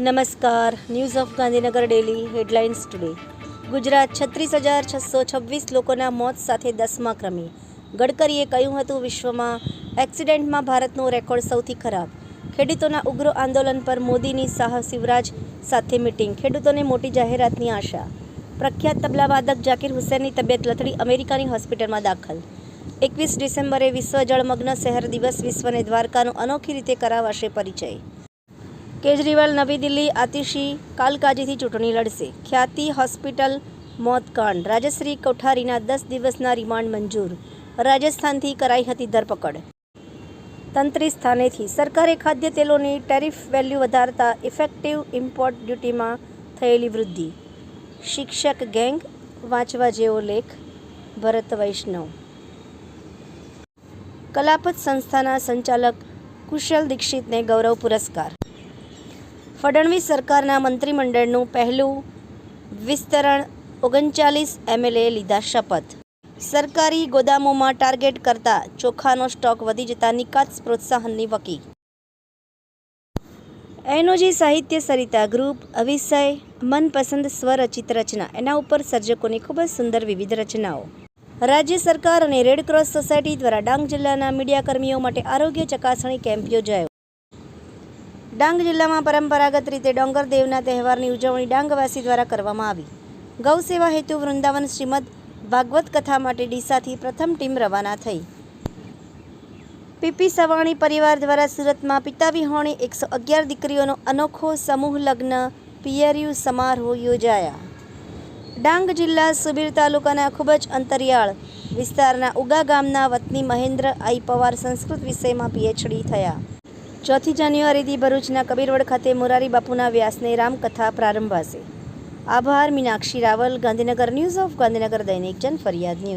નમસ્કાર. News of Gandhinagar daily headlines today. Gujarat 36,626 લોકોના મોત સાથે 10મા ક્રમે. ગડકરીએ કહ્યું હતું, વિશ્વમાં એક્સિડન્ટમાં ભારતનો રેકોર્ડ સૌથી ખરાબ. ખેડૂતોના ઉગ્ર આંદોલન પર મોદીની શાહ શિવરાજ સાથે મીટિંગ. ખેડૂતોને મોટી જાહેરાતની આશા. પ્રખ્યાત તબલાવાદક ઝાકીર હુસૈનની તબિયત લથડી, અમેરિકાની હોસ્પિટલમાં દાખલ. 21 ડિસેમ્બરે વિશ્વ જળમગ્ન શહેર દિવસ. વિશ્વને દ્વારકાનો અનોખી રીતે કરાવાશે પરિચય. કેજરીવાલ નવી દિલ્હી આતિશી કાલકાજીથી ચૂંટણી લડશે. ખ્યાતિ હોસ્પિટલ મોતકાંડ. રાજશ્રી કોઠારીના 10 દિવસના રિમાન્ડ મંજૂર. રાજસ્થાનથી કરાઈ હતી ધરપકડ. તંત્રી સ્થાનેથી સરકારે ખાદ્ય તેલોની ટેરિફ વેલ્યુ વધારતા ઇફેક્ટિવ ઇમ્પોર્ટ ડ્યુટીમાં થયેલી વૃદ્ધિ. શિક્ષક ગેંગ. વાંચવા જેવો લેખ. ભરત વૈષ્ણવ. કલાપત સંસ્થાના સંચાલક કુશલ દીક્ષિતને ગૌરવ પુરસ્કાર. ફડણવીસ સરકારના મંત્રીમંડળનું પહેલું વિસ્તરણ. 39 MLA લીધા શપથ. સરકારી ગોદામોમાં ટાર્ગેટ કરતા ચોખાનો સ્ટોક વધી જતા નિકાસ પ્રોત્સાહનની વકી. એનોજી સાહિત્ય સરિતા ગ્રુપ. અવિષય મનપસંદ સ્વરચિત રચના. એના ઉપર સર્જકોની ખૂબ જ સુંદર વિવિધ રચનાઓ. રાજ્ય સરકાર અને રેડક્રોસ સોસાયટી દ્વારા ડાંગ જિલ્લાના મીડિયાકર્મીઓ માટે આરોગ્ય ચકાસણી કેમ્પ યોજાયો. ડાંગ જિલ્લામાં પરંપરાગત રીતે ડોંગરદેવના તહેવારની ઉજવણી ડાંગવાસી દ્વારા કરવામાં આવી. ગૌ સેવા હેતુ વૃંદાવન શ્રીમદ ભાગવત કથા માટે ડીસાથી પ્રથમ ટીમ રવાના થઈ. પીપી સવાણી પરિવાર દ્વારા સુરતમાં પિતા વિહોણી 111 દીકરીઓનો અનોખો સમૂહ લગ્ન પિયરિયું સમારોહ યોજાયા. ડાંગ જિલ્લા સુબીર તાલુકાના ખૂબ જ અંતરિયાળ વિસ્તારના ઉગા ગામના વતની મહેન્દ્ર આઈ પવાર સંસ્કૃત વિષયમાં PhD થયા. 4 જાન્યુઆરીથી ભરૂચના કબીરવડ ખાતે મોરારી બાપુના વ્યાસને રામકથા પ્રારંભાશે. આભાર. મીનાક્ષી રાવલ, ગાંધીનગર. ન્યૂઝ ઓફ ગાંધીનગર દૈનિક જન ફરિયાદ ન્યૂઝ.